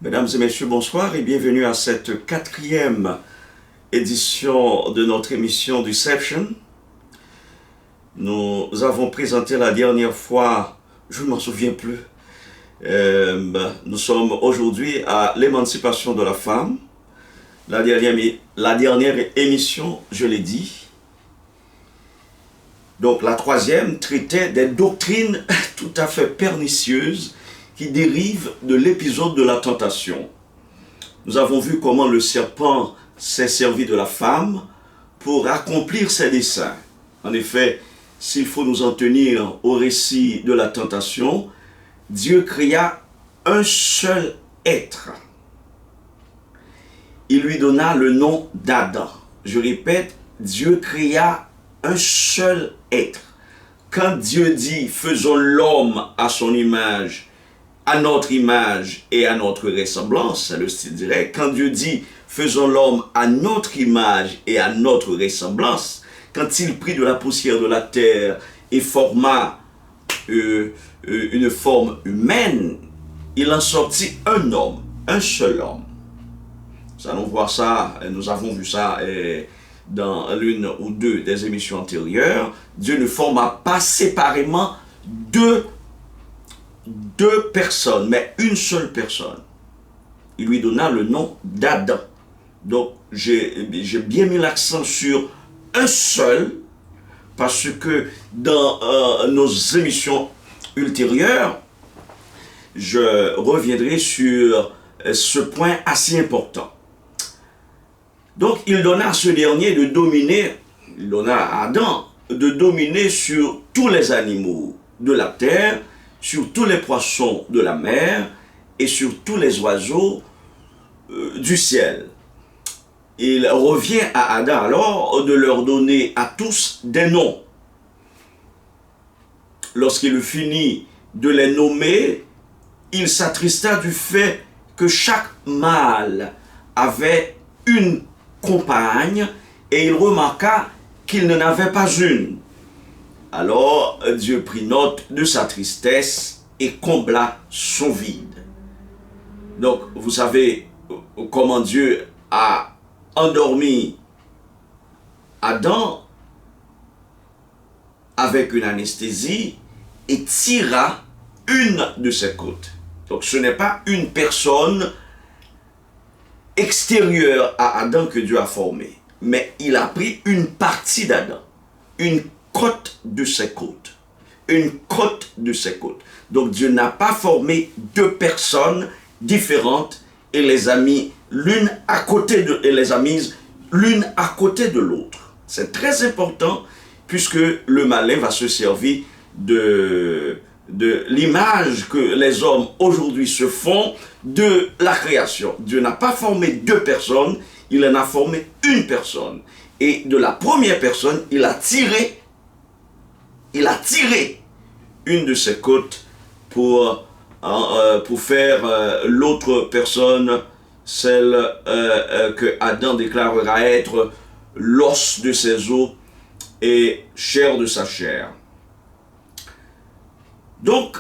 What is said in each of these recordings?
Mesdames et messieurs, bonsoir et bienvenue à cette quatrième édition de notre émission Deception. Nous avons présenté la dernière fois, je ne m'en souviens plus, nous sommes aujourd'hui à l'émancipation de la femme. La dernière émission, je l'ai dit. Donc la troisième traitait des doctrines tout à fait pernicieuses qui dérive de l'épisode de la tentation. Nous avons vu comment le serpent s'est servi de la femme pour accomplir ses desseins. En effet, s'il faut nous en tenir au récit de la tentation, Dieu créa un seul être. Il lui donna le nom d'Adam. Je répète, Dieu créa un seul être. Quand Dieu dit « faisons l'homme à son image », à notre image et à notre ressemblance, c'est le style direct. Quand Dieu dit « faisons l'homme à notre image et à notre ressemblance », quand il prit de la poussière de la terre et forma une forme humaine, il en sortit un homme, un seul homme. Nous allons voir ça, nous avons vu ça dans l'une ou deux des émissions antérieures. Dieu ne forma pas séparément deux personnes, mais une seule personne. Il lui donna le nom d'Adam. Donc, j'ai bien mis l'accent sur un seul, parce que dans nos émissions ultérieures, je reviendrai sur ce point assez important. Donc, il donna à ce dernier de dominer, il donna à Adam de dominer sur tous les animaux de la terre, sur tous les poissons de la mer et sur tous les oiseaux du ciel. Il revient à Adam alors de leur donner à tous des noms. Lorsqu'il finit de les nommer, il s'attrista du fait que chaque mâle avait une compagne et il remarqua qu'il n'en avait pas une. Alors Dieu prit note de sa tristesse et combla son vide. Donc vous savez comment Dieu a endormi Adam avec une anesthésie et tira une de ses côtes. Donc ce n'est pas une personne extérieure à Adam que Dieu a formée, mais il a pris une partie d'Adam, une côte de ses côtes. Une côte de ses côtes. Donc Dieu n'a pas formé deux personnes différentes et les a mis l'une à côté de, et les a mises l'une à côté de l'autre. C'est très important puisque le malin va se servir de l'image que les hommes aujourd'hui se font de la création. Dieu n'a pas formé deux personnes, il en a formé une personne. Et de la première personne, il a tiré une de ses côtes pour faire l'autre personne, celle que Adam déclarera être l'os de ses os et chair de sa chair. Donc,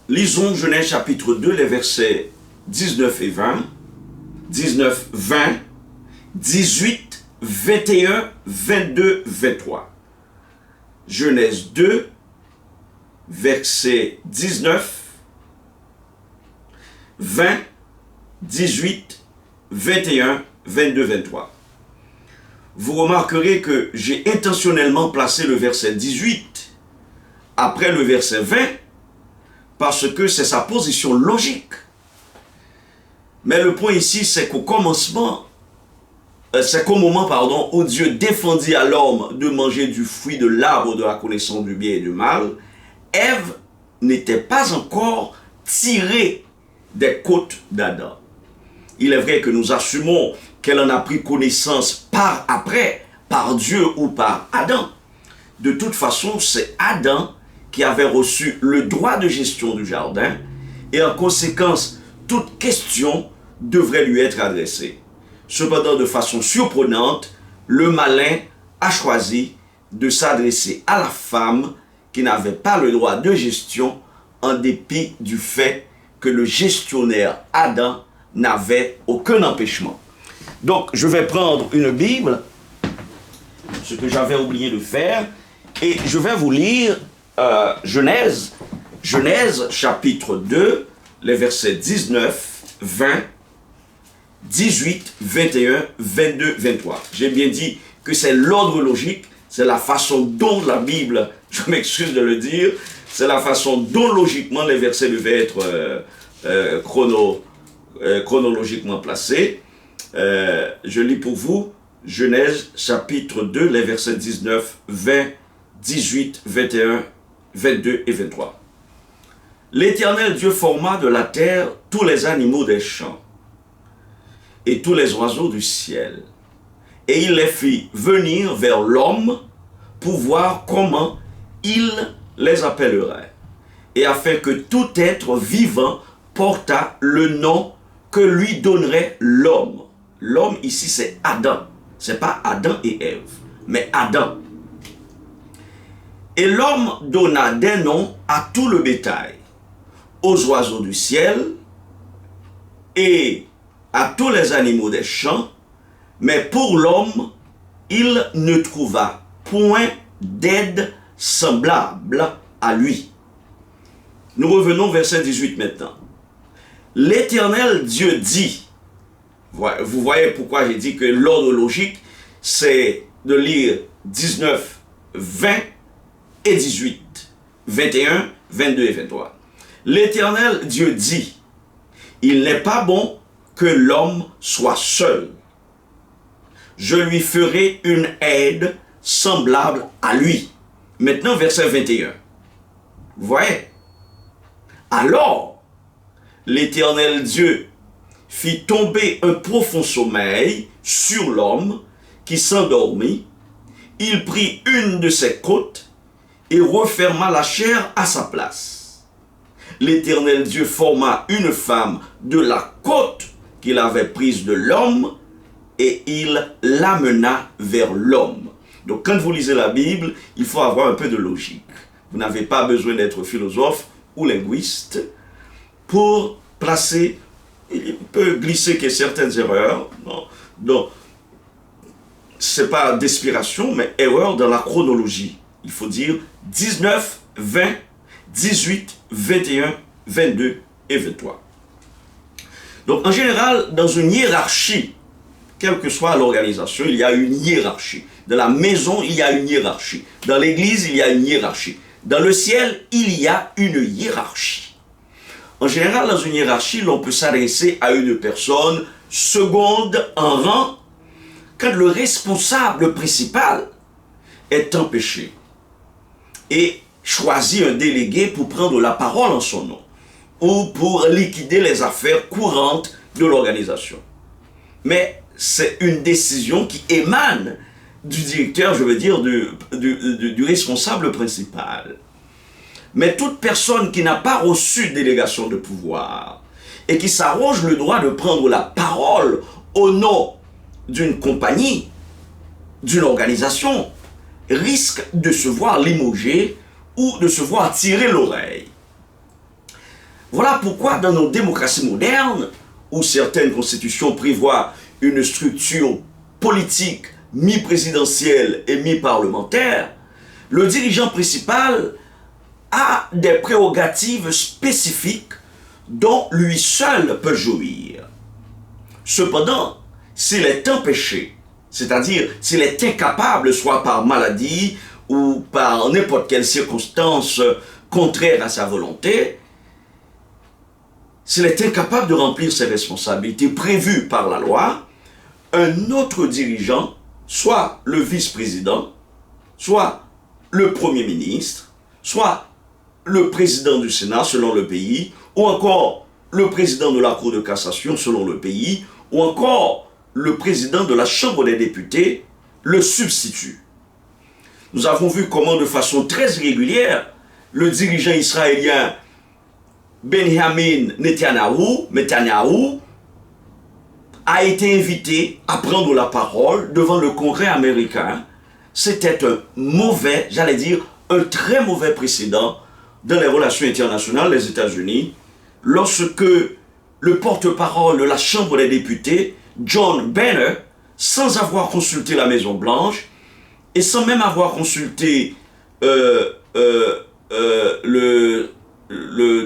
lisons Genèse chapitre 2, les versets 19 et 20, 19, 20, 18, 21, 22, 23. Genèse 2, versets 19, 20, 18, 21, 22, 23. Vous remarquerez que j'ai intentionnellement placé le verset 18 après le verset 20 parce que c'est sa position logique. Mais le point ici, c'est qu'au moment où Dieu défendit à l'homme de manger du fruit de l'arbre de la connaissance du bien et du mal, Ève n'était pas encore tirée des côtes d'Adam. Il est vrai que nous assumons qu'elle en a pris connaissance par après, par Dieu ou par Adam. De toute façon, c'est Adam qui avait reçu le droit de gestion du jardin et en conséquence, toute question devrait lui être adressée. Cependant, de façon surprenante, le malin a choisi de s'adresser à la femme qui n'avait pas le droit de gestion en dépit du fait que le gestionnaire Adam n'avait aucun empêchement. Donc, je vais prendre une Bible, ce que j'avais oublié de faire, et je vais vous lire Genèse chapitre 2, les versets 19, 20, 18, 21, 22, 23. J'ai bien dit que c'est l'ordre logique, c'est la façon dont la Bible, je m'excuse de le dire, c'est la façon dont logiquement les versets devaient être chronologiquement placés. Je lis pour vous Genèse chapitre 2, les versets 19, 20, 18, 21, 22 et 23. L'Éternel Dieu forma de la terre tous les animaux des champs et tous les oiseaux du ciel, et il les fit venir vers l'homme pour voir comment il les appellerait, et afin que tout être vivant portât le nom que lui donnerait l'homme. L'homme ici c'est Adam, c'est pas Adam et Ève, mais Adam. Et l'homme donna des noms à tout le bétail, aux oiseaux du ciel et à tous les animaux des champs, mais pour l'homme, il ne trouva point d'aide semblable à lui. Nous revenons au verset 18 maintenant. L'Éternel Dieu dit, vous voyez pourquoi j'ai dit que l'ordre logique, c'est de lire 19, 20 et 18, 21, 22 et 23. L'Éternel Dieu dit, il n'est pas bon que l'homme soit seul. Je lui ferai une aide semblable à lui. Maintenant, verset 21. Vous voyez? Alors, l'Éternel Dieu fit tomber un profond sommeil sur l'homme qui s'endormit. Il prit une de ses côtes et referma la chair à sa place. L'Éternel Dieu forma une femme de la côte qu'il avait prise de l'homme et il l'amena vers l'homme. Donc quand vous lisez la Bible, il faut avoir un peu de logique. Vous n'avez pas besoin d'être philosophe ou linguiste pour placer, il peut glisser que certaines erreurs. Donc, ce n'est pas d'inspiration, mais erreur dans la chronologie. Il faut dire 19, 20, 18, 21, 22 et 23. Donc en général, dans une hiérarchie, quelle que soit l'organisation, il y a une hiérarchie. Dans la maison, il y a une hiérarchie. Dans l'église, il y a une hiérarchie. Dans le ciel, il y a une hiérarchie. En général, dans une hiérarchie, l'on peut s'adresser à une personne seconde en rang quand le responsable principal est empêché et choisit un délégué pour prendre la parole en son nom ou pour liquider les affaires courantes de l'organisation. Mais c'est une décision qui émane du directeur, je veux dire, du responsable principal. Mais toute personne qui n'a pas reçu délégation de pouvoir et qui s'arroge le droit de prendre la parole au nom d'une compagnie, d'une organisation, risque de se voir limogé ou de se voir tirer l'oreille. Voilà pourquoi dans nos démocraties modernes, où certaines constitutions prévoient une structure politique mi-présidentielle et mi-parlementaire, le dirigeant principal a des prérogatives spécifiques dont lui seul peut jouir. Cependant, s'il est empêché, c'est-à-dire s'il est incapable, soit par maladie ou par n'importe quelle circonstance contraire à sa volonté, s'il est incapable de remplir ses responsabilités prévues par la loi, un autre dirigeant, soit le vice-président, soit le premier ministre, soit le président du Sénat selon le pays, ou encore le président de la Cour de cassation selon le pays, ou encore le président de la Chambre des députés, le substitue. Nous avons vu comment de façon très irrégulière, le dirigeant israélien Benjamin Netanyahu a été invité à prendre la parole devant le Congrès américain. C'était un mauvais, j'allais dire, un très mauvais précédent dans les relations internationales des États-Unis, lorsque le porte-parole de la Chambre des députés, John Boehner, sans avoir consulté la Maison-Blanche et sans même avoir consulté le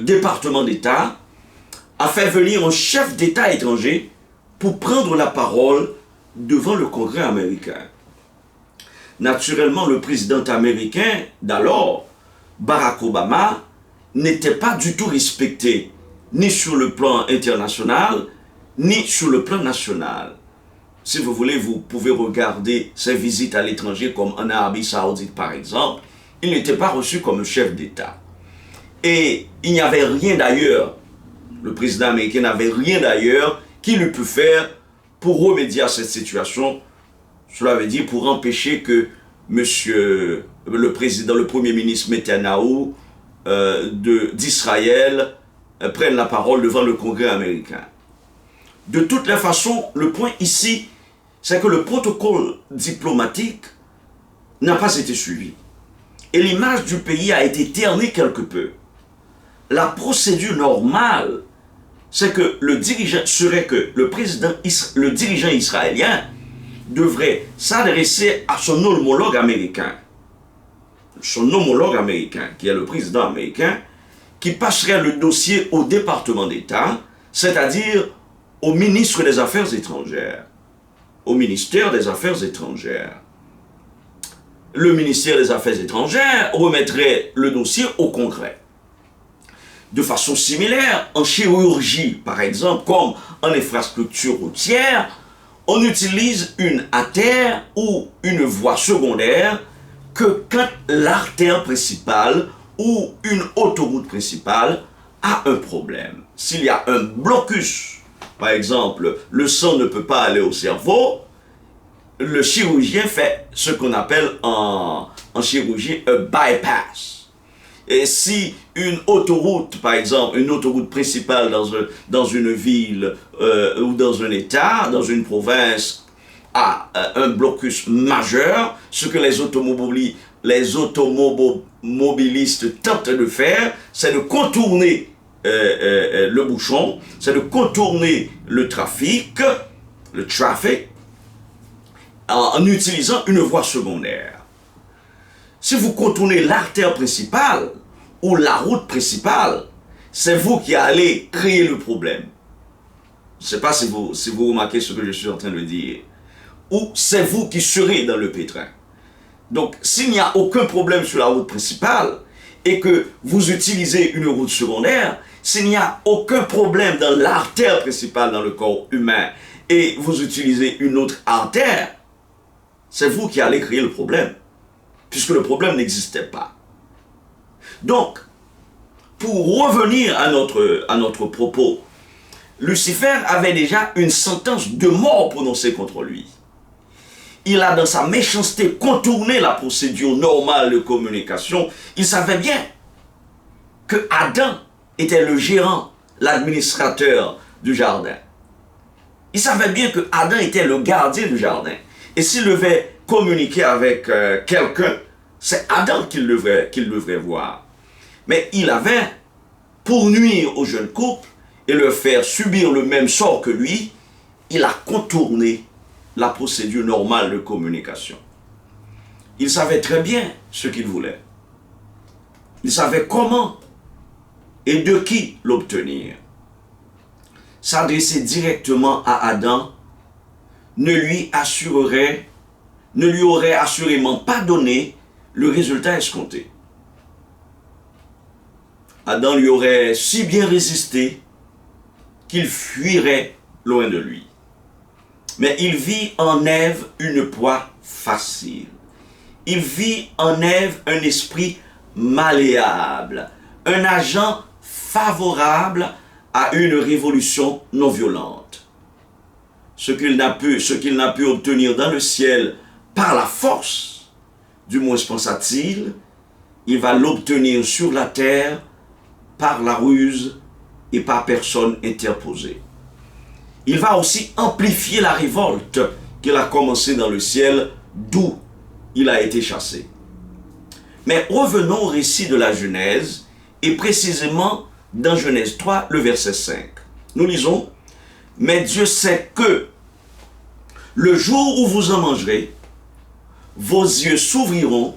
département d'État, a fait venir un chef d'État étranger pour prendre la parole devant le Congrès américain. Naturellement, le président américain d'alors, Barack Obama, n'était pas du tout respecté, ni sur le plan international, ni sur le plan national. Si vous voulez, vous pouvez regarder ses visites à l'étranger, comme en Arabie Saoudite par exemple. Il n'était pas reçu comme un chef d'État. Et il n'y avait rien d'ailleurs, le président américain n'avait rien d'ailleurs qu'il eût pu faire pour remédier à cette situation. Cela veut dire pour empêcher que le premier ministre Netanyahou d'Israël prenne la parole devant le Congrès américain. De toutes les façons, le point ici, c'est que le protocole diplomatique n'a pas été suivi. Et l'image du pays a été ternie quelque peu. La procédure normale, c'est que le dirigeant israélien devrait s'adresser à son homologue américain. Son homologue américain, qui est le président américain, qui passerait le dossier au département d'État, c'est-à-dire au ministre des Affaires étrangères, au ministère des Affaires étrangères. Le ministère des Affaires étrangères remettrait le dossier au Congrès. De façon similaire, en chirurgie, par exemple, comme en infrastructure routière, on utilise une artère ou une voie secondaire que quand l'artère principale ou une autoroute principale a un problème. S'il y a un blocus, par exemple, le sang ne peut pas aller au cerveau, le chirurgien fait ce qu'on appelle en chirurgie un bypass. Et si une autoroute, par exemple, une autoroute principale dans une ville ou dans un État, dans une province, a un blocus majeur, ce que les automobilistes tentent de faire, c'est de contourner le bouchon, c'est de contourner le trafic, en utilisant une voie secondaire. Si vous contournez l'artère principale ou la route principale, c'est vous qui allez créer le problème. Je ne sais pas si vous remarquez ce que je suis en train de dire. Ou c'est vous qui serez dans le pétrin. Donc, s'il n'y a aucun problème sur la route principale et que vous utilisez une route secondaire, s'il n'y a aucun problème dans l'artère principale dans le corps humain et vous utilisez une autre artère, c'est vous qui allez créer le problème, puisque le problème n'existait pas. Donc, pour revenir à notre propos, Lucifer avait déjà une sentence de mort prononcée contre lui. Il a dans sa méchanceté contourné la procédure normale de communication. Il savait bien que Adam était le gérant, l'administrateur du jardin. Il savait bien que Adam était le gardien du jardin. Et s'il devait communiquer avec quelqu'un, c'est Adam qu'il devrait voir. Mais il avait, pour nuire au jeune couple et leur faire subir le même sort que lui, il a contourné la procédure normale de communication. Il savait très bien ce qu'il voulait. Il savait comment et de qui l'obtenir. S'adresser directement à Adam ne lui aurait assurément pas donné le résultat escompté. Adam lui aurait si bien résisté qu'il fuirait loin de lui. Mais il vit en Ève une proie facile. Il vit en Ève un esprit malléable, un agent favorable à une révolution non violente. Ce qu'il n'a pu obtenir dans le ciel par la force, du moins pensa-t-il, il va l'obtenir sur la terre par la ruse et par personne interposée. Il va aussi amplifier la révolte qu'il a commencée dans le ciel, d'où il a été chassé. Mais revenons au récit de la Genèse, et précisément dans Genèse 3, le verset 5. Nous lisons, mais Dieu sait que le jour où vous en mangerez, vos yeux s'ouvriront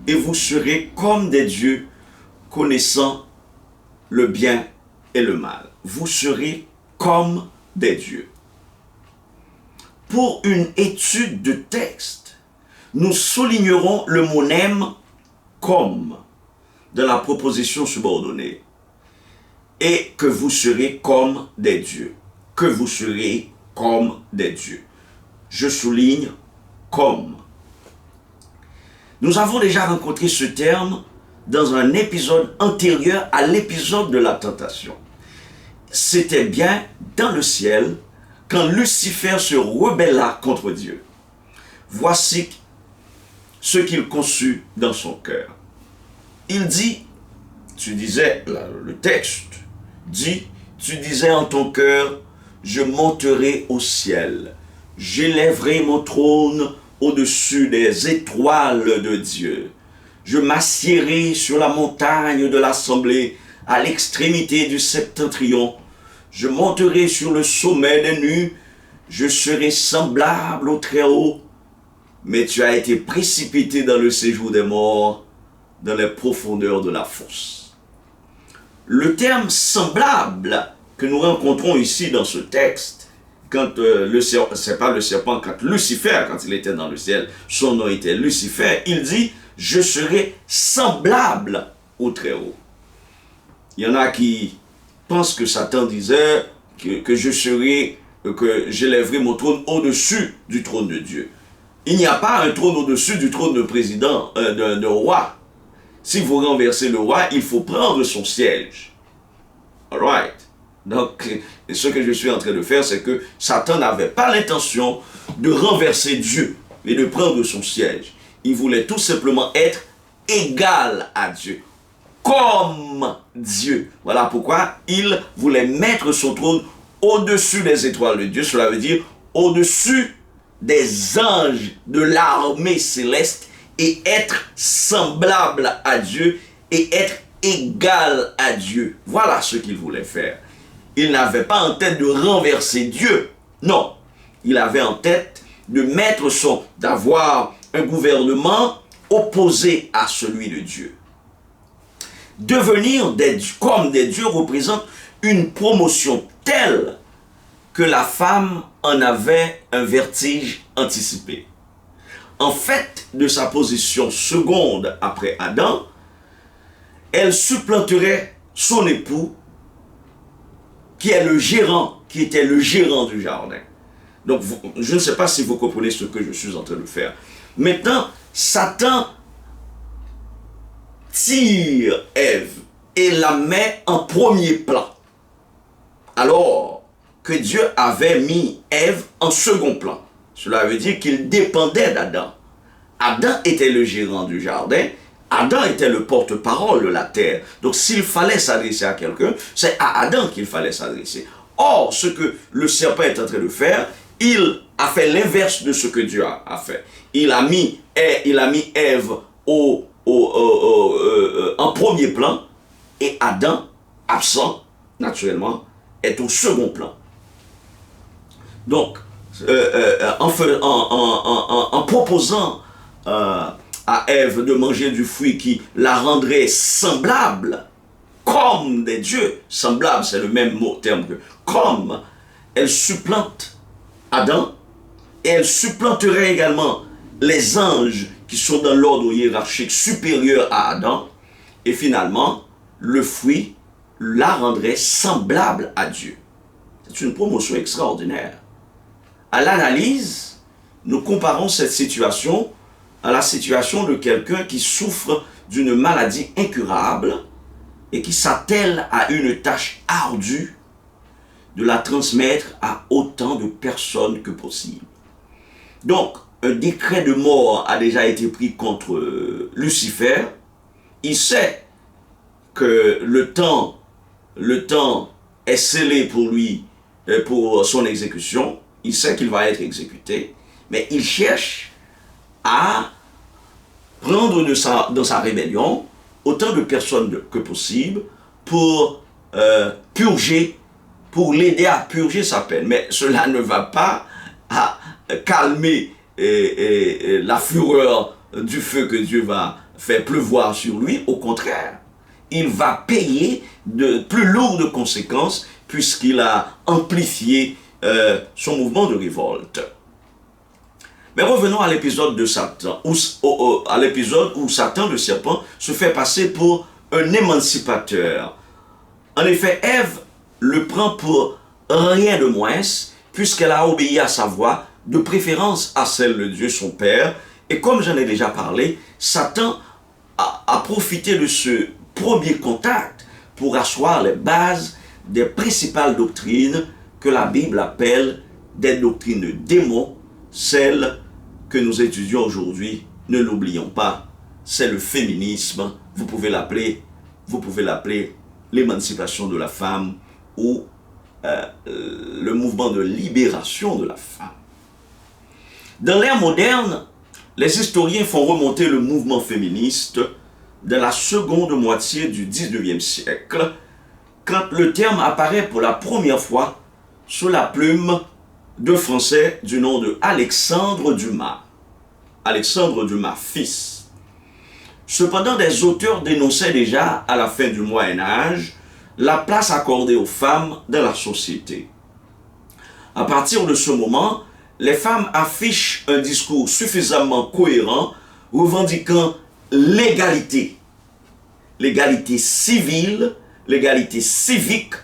et vous serez comme des dieux connaissant le bien et le mal. Vous serez comme des dieux. Pour une étude de texte, nous soulignerons le monème comme dans la proposition subordonnée. Et que vous serez comme des dieux. Que vous serez comme des dieux. Je souligne comme. Nous avons déjà rencontré ce terme dans un épisode antérieur à l'épisode de la tentation. C'était bien dans le ciel quand Lucifer se rebella contre Dieu. Voici ce qu'il conçut dans son cœur. Il dit, tu disais, le texte dit, tu disais en ton cœur, je monterai au ciel, j'élèverai mon trône au-dessus des étoiles de Dieu. Je m'assiérai sur la montagne de l'assemblée, à l'extrémité du septentrion. Je monterai sur le sommet des nues, je serai semblable au Très-Haut. Mais tu as été précipité dans le séjour des morts, dans les profondeurs de la fosse. Le terme semblable que nous rencontrons ici dans ce texte, quand c'est pas le serpent, quand Lucifer, quand il était dans le ciel, son nom était Lucifer, il dit, je serai semblable au Très-Haut. Il y en a qui pensent que Satan disait que j'élèverai mon trône au-dessus du trône de Dieu. Il n'y a pas un trône au-dessus du trône de président, de roi. Si vous renversez le roi, il faut prendre son siège. Alright. Donc, ce que je suis en train de faire, c'est que Satan n'avait pas l'intention de renverser Dieu, mais de prendre son siège. Il voulait tout simplement être égal à Dieu, comme Dieu. Voilà pourquoi il voulait mettre son trône au-dessus des étoiles de Dieu. Cela veut dire au-dessus des anges de l'armée céleste et être semblable à Dieu et être égal à Dieu. Voilà ce qu'il voulait faire. Il n'avait pas en tête de renverser Dieu. Non. Il avait en tête d'avoir un gouvernement opposé à celui de Dieu. Devenir comme des dieux représente une promotion telle que la femme en avait un vertige anticipé. En fait, de sa position seconde après Adam, elle supplanterait son époux, qui était le gérant du jardin. Donc, je ne sais pas si vous comprenez ce que je suis en train de faire. Maintenant, Satan tire Ève et la met en premier plan. Alors que Dieu avait mis Ève en second plan. Cela veut dire qu'il dépendait d'Adam. Adam était le gérant du jardin. Adam était le porte-parole de la terre. Donc s'il fallait s'adresser à quelqu'un, c'est à Adam qu'il fallait s'adresser. Or, ce que le serpent est en train de faire, il a fait l'inverse de ce que Dieu a fait. Il a mis Ève en premier plan et Adam, absent, naturellement, est au second plan. Donc, en proposant à Ève de manger du fruit qui la rendrait semblable, comme des dieux, semblable, c'est le même terme que comme, elle supplante Adam, et elle supplanterait également les anges qui sont dans l'ordre hiérarchique supérieur à Adam, et finalement, le fruit la rendrait semblable à Dieu. C'est une promotion extraordinaire. À l'analyse, nous comparons cette situation à la situation de quelqu'un qui souffre d'une maladie incurable et qui s'attelle à une tâche ardue de la transmettre à autant de personnes que possible. Donc, un décret de mort a déjà été pris contre Lucifer. Il sait que le temps est scellé pour lui, pour son exécution. Il sait qu'il va être exécuté, mais il cherche à prendre dans sa rébellion autant de personnes que possible pour purger pour l'aider à purger sa peine. Mais cela ne va pas calmer la fureur du feu que Dieu va faire pleuvoir sur lui. Au contraire, il va payer de plus lourdes conséquences puisqu'il a amplifié son mouvement de révolte. Mais revenons à l'épisode de Satan, à l'épisode où Satan, le serpent, se fait passer pour un émancipateur. En effet, Ève le prend pour rien de moins, puisqu'elle a obéi à sa voix, de préférence à celle de Dieu son Père. Et comme j'en ai déjà parlé, Satan a profité de ce premier contact pour asseoir les bases des principales doctrines que la Bible appelle des doctrines de démons, celles que nous étudions aujourd'hui. Ne l'oublions pas, c'est le féminisme. Vous pouvez l'appeler l'émancipation de la femme ou le mouvement de libération de la femme. Dans l'ère moderne, les historiens font remonter le mouvement féministe de la seconde moitié du 19e siècle, quand le terme apparaît pour la première fois sous la plume d'un Français du nom de Alexandre Dumas. Alexandre Dumas, fils. Cependant, des auteurs dénonçaient déjà, à la fin du Moyen-Âge, la place accordée aux femmes dans la société. À partir de ce moment, les femmes affichent un discours suffisamment cohérent revendiquant l'égalité. L'égalité civile, l'égalité civique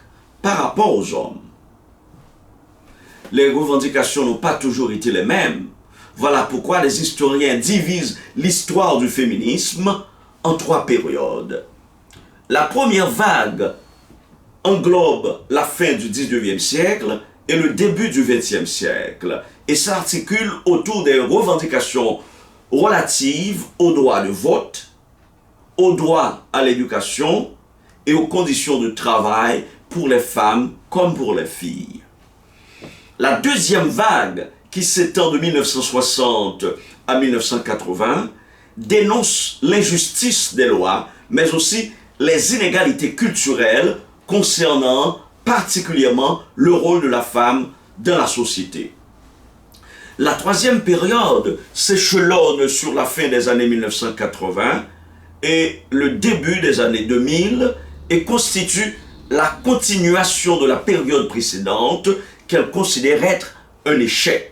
par rapport aux hommes. Les revendications n'ont pas toujours été les mêmes. Voilà pourquoi les historiens divisent l'histoire du féminisme en 3 périodes. La première vague englobe la fin du 19e siècle et le début du 20e siècle et s'articule autour des revendications relatives au droit de vote, au droit à l'éducation et aux conditions de travail pour les femmes comme pour les filles. La deuxième vague, qui s'étend de 1960 à 1980, dénonce l'injustice des lois, mais aussi les inégalités culturelles concernant particulièrement le rôle de la femme dans la société. La troisième période s'échelonne sur la fin des années 1980 et le début des années 2000 et constitue la continuation de la période précédente qu'elle considère être un échec.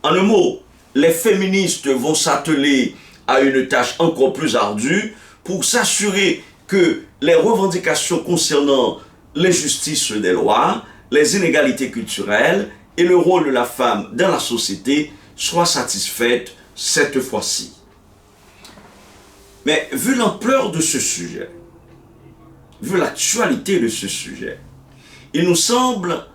En un mot, les féministes vont s'atteler à une tâche encore plus ardue pour s'assurer que les revendications concernant l'injustice des lois, les inégalités culturelles et le rôle de la femme dans la société soient satisfaites cette fois-ci. Mais vu l'ampleur de ce sujet, vu l'actualité de ce sujet, il nous semble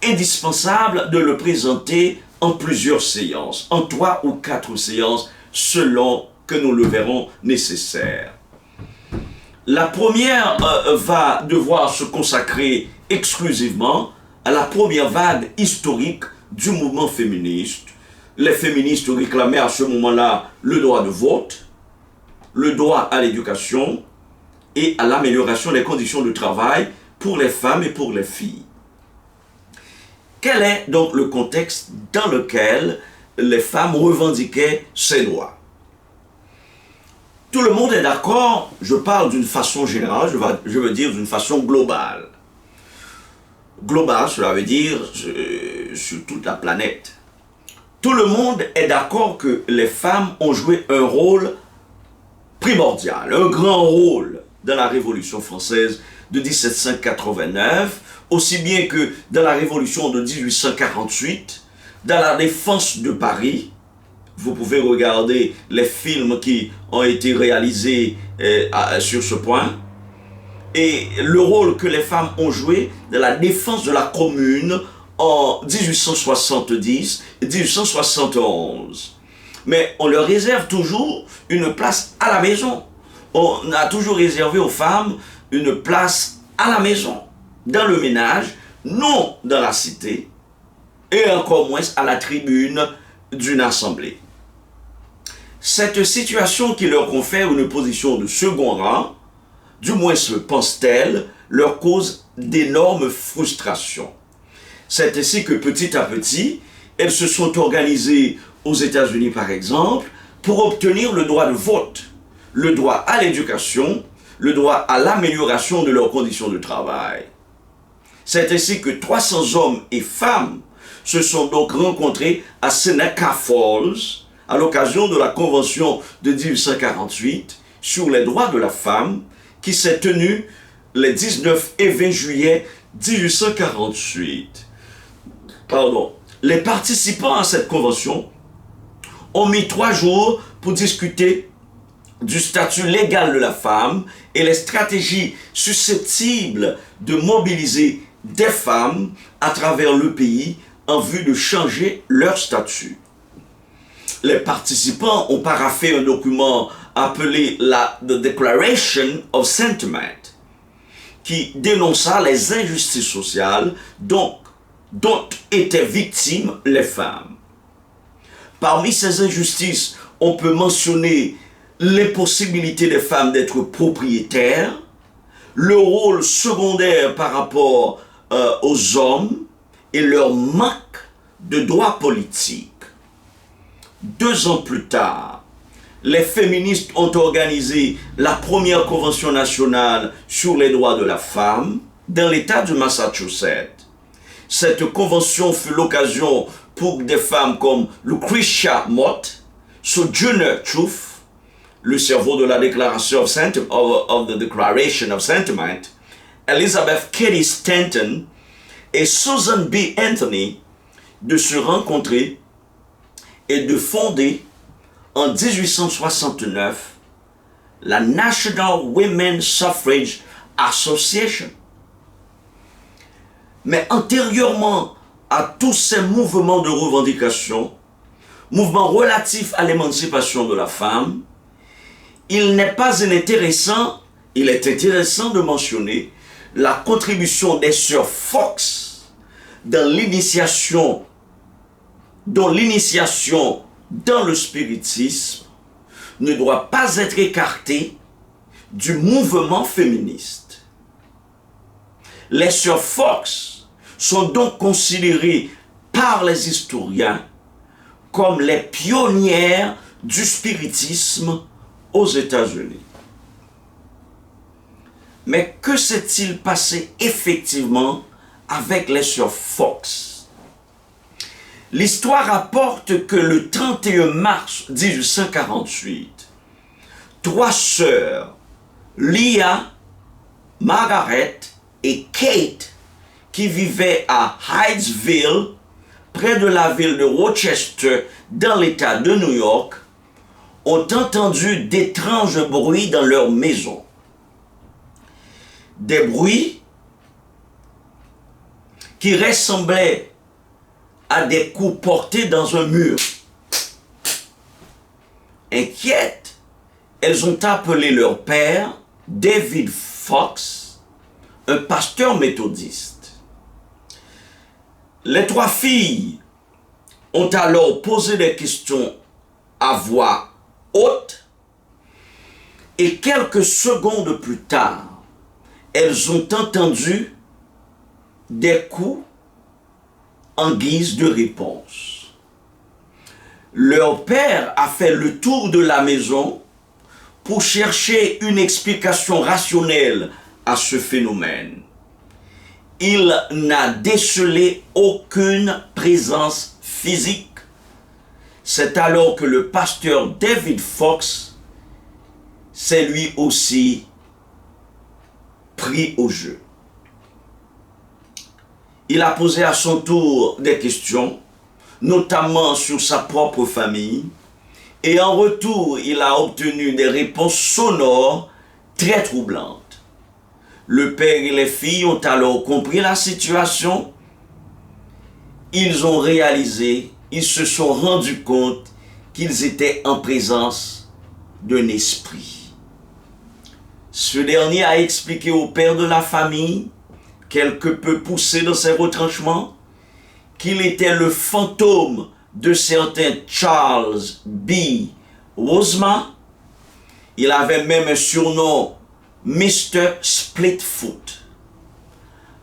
indispensable de le présenter en plusieurs séances, en 3 ou 4 séances, selon que nous le verrons nécessaire. La première va devoir se consacrer exclusivement à la première vague historique du mouvement féministe. Les féministes réclamaient à ce moment-là le droit de vote, le droit à l'éducation et à l'amélioration des conditions de travail pour les femmes et pour les filles. Quel est donc le contexte dans lequel les femmes revendiquaient ces droits? Tout le monde est d'accord, je parle d'une façon générale, je veux dire d'une façon globale. Global, cela veut dire sur toute la planète. Tout le monde est d'accord que les femmes ont joué un rôle primordial, un grand rôle dans la Révolution française de 1789, aussi bien que dans la Révolution de 1848, dans la défense de Paris. Vous pouvez regarder les films qui ont été réalisés sur ce point. Et le rôle que les femmes ont joué dans la défense de la Commune en 1870 et 1871. Mais on leur réserve toujours une place à la maison. On a toujours réservé aux femmes une place à la maison, dans le ménage, non dans la cité, et encore moins à la tribune d'une assemblée. Cette situation qui leur confère une position de second rang, du moins se pense-t-elle, leur cause d'énormes frustrations. C'est ainsi que petit à petit, elles se sont organisées aux États-Unis par exemple pour obtenir le droit de vote, le droit à l'éducation, le droit à l'amélioration de leurs conditions de travail. C'est ainsi que 300 hommes et femmes se sont donc rencontrés à Seneca Falls à l'occasion de la Convention de 1848 sur les droits de la femme qui s'est tenue les 19 et 20 juillet 1848. Les participants à cette convention ont mis 3 jours pour discuter du statut légal de la femme et les stratégies susceptibles de mobiliser des femmes à travers le pays en vue de changer leur statut. Les participants ont paraphé un document appelé The Declaration of Sentiment qui dénonça les injustices sociales dont étaient victimes les femmes. Parmi ces injustices, on peut mentionner l'impossibilité des femmes d'être propriétaires, le rôle secondaire par rapport aux hommes et leur manque de droits politiques. 2 ans plus tard, les féministes ont organisé la première convention nationale sur les droits de la femme dans l'État du Massachusetts. Cette convention fut l'occasion pour des femmes comme Lucretia Mott, Sojourner Truth, le cerveau de la Déclaration of the Declaration of Sentiment, Elizabeth Cady Stanton et Susan B. Anthony de se rencontrer et de fonder en 1869 la National Women's Suffrage Association. Mais antérieurement à tous ces mouvements de revendication, mouvements relatifs à l'émancipation de la femme, il est intéressant de mentionner la contribution des sœurs Fox dont l'initiation dans le spiritisme ne doit pas être écartée du mouvement féministe. Les sœurs Fox sont donc considérées par les historiens comme les pionnières du spiritisme aux États-Unis. Mais que s'est-il passé effectivement avec les sœurs Fox? L'histoire rapporte que le 31 mars 1848, 3 sœurs, Leah, Margaret et Kate, qui vivaient à Hydesville, près de la ville de Rochester, dans l'État de New York, ont entendu d'étranges bruits dans leur maison. Des bruits qui ressemblaient à des coups portés dans un mur. Inquiètes, elles ont appelé leur père, David Fox, un pasteur méthodiste. Les 3 filles ont alors posé des questions à voix haute et quelques secondes plus tard, elles ont entendu des coups en guise de réponse. Leur père a fait le tour de la maison pour chercher une explication rationnelle à ce phénomène. Il n'a décelé aucune présence physique. C'est alors que le pasteur David Fox s'est lui aussi pris au jeu. Il a posé à son tour des questions, notamment sur sa propre famille, et en retour, il a obtenu des réponses sonores très troublantes. Le père et les filles ont alors compris la situation. Ils se sont rendus compte qu'ils étaient en présence d'un esprit. Ce dernier a expliqué au père de la famille, quelque peu poussé dans ses retranchements, qu'il était le fantôme de certain Charles B. Wozma. Il avait même un surnom, Mr. Splitfoot.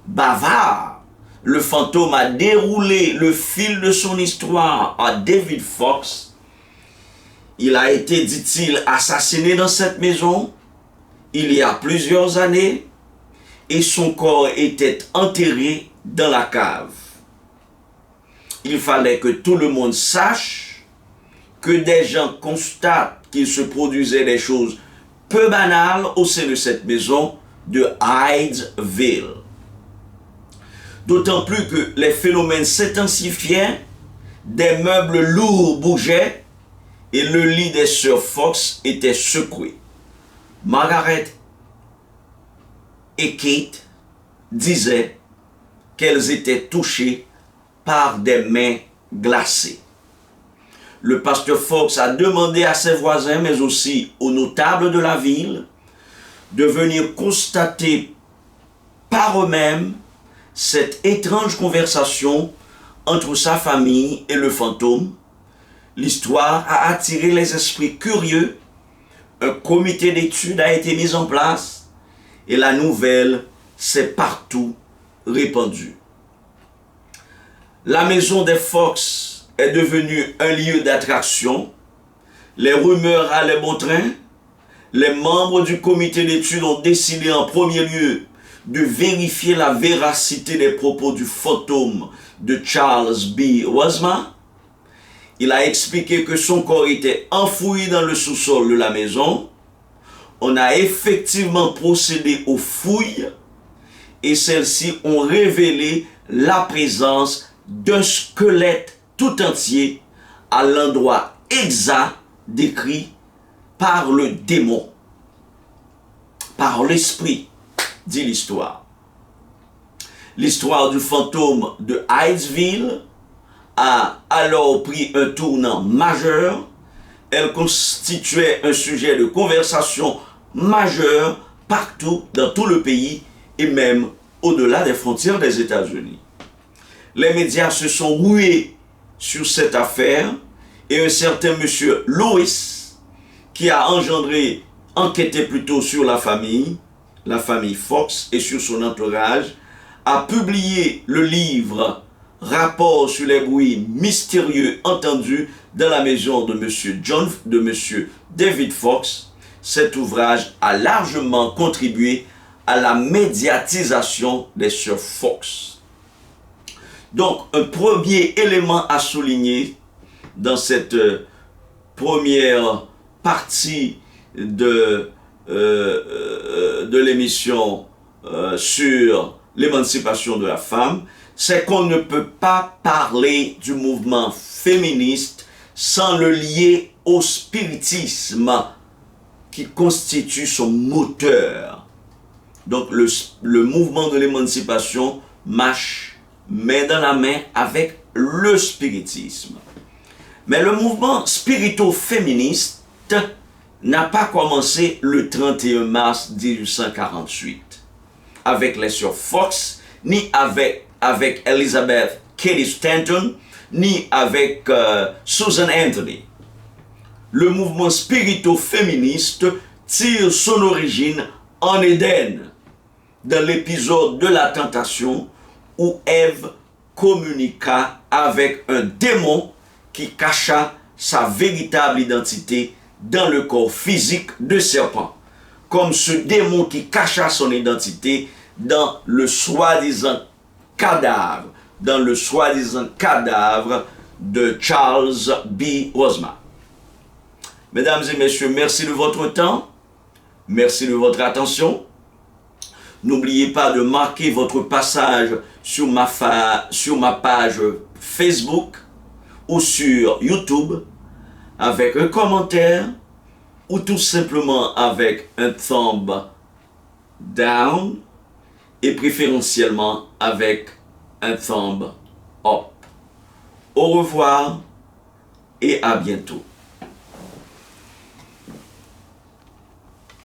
bavard. Le fantôme a déroulé le fil de son histoire à David Fox. Il a été, dit-il, assassiné dans cette maison il y a plusieurs années et son corps était enterré dans la cave. Il fallait que tout le monde sache que des gens constatent qu'il se produisait des choses peu banales au sein de cette maison de Hydesville. D'autant plus que les phénomènes s'intensifiaient, des meubles lourds bougeaient et le lit des sœurs Fox était secoué. Margaret et Kate disaient qu'elles étaient touchées par des mains glacées. Le pasteur Fox a demandé à ses voisins, mais aussi aux notables de la ville, de venir constater par eux-mêmes cette étrange conversation entre sa famille et le fantôme. L'histoire a attiré les esprits curieux. Un comité d'études a été mis en place et la nouvelle s'est partout répandue. La maison des Fox est devenue un lieu d'attraction. Les rumeurs allaient bon train. Les membres du comité d'études ont décidé en premier lieu de vérifier la véracité des propos du fantôme de Charles B. Wozma. Il a expliqué que son corps était enfoui dans le sous-sol de la maison. On a effectivement procédé aux fouilles et celles-ci ont révélé la présence d'un squelette tout entier à l'endroit exact décrit par le démon, par l'esprit, dit l'histoire. L'histoire du fantôme de Hydesville a alors pris un tournant majeur. Elle constituait un sujet de conversation majeur partout dans tout le pays et même au-delà des frontières des États-Unis. Les médias se sont rués sur cette affaire et un certain monsieur Lewis, qui a enquêté plutôt sur la famille Fox et sur son entourage, a publié le livre « Rapport sur les bruits mystérieux entendus dans la maison de monsieur David Fox ». Cet ouvrage a largement contribué à la médiatisation des sœurs Fox. Donc, un premier élément à souligner dans cette première partie de l'émission sur l'émancipation de la femme, c'est qu'on ne peut pas parler du mouvement féministe sans le lier au spiritisme qui constitue son moteur. Donc le mouvement de l'émancipation marche main dans la main avec le spiritisme. Mais le mouvement spirito-féministe n'a pas commencé le 31 mars 1848 avec les sœurs Fox, ni avec Elizabeth Cady Stanton, ni avec Susan Anthony. Le mouvement spirito-féministe tire son origine en Éden, dans l'épisode de la tentation où Ève communiqua avec un démon qui cacha sa véritable identité dans le corps physique de serpent, comme ce démon qui cacha son identité dans le soi-disant cadavre de Charles B. Wozma. Mesdames et messieurs, merci de votre temps, merci de votre attention. N'oubliez pas de marquer votre passage sur ma page Facebook ou sur YouTube avec un commentaire ou tout simplement avec un thumb down et préférentiellement avec un thumb up. Au revoir et à bientôt.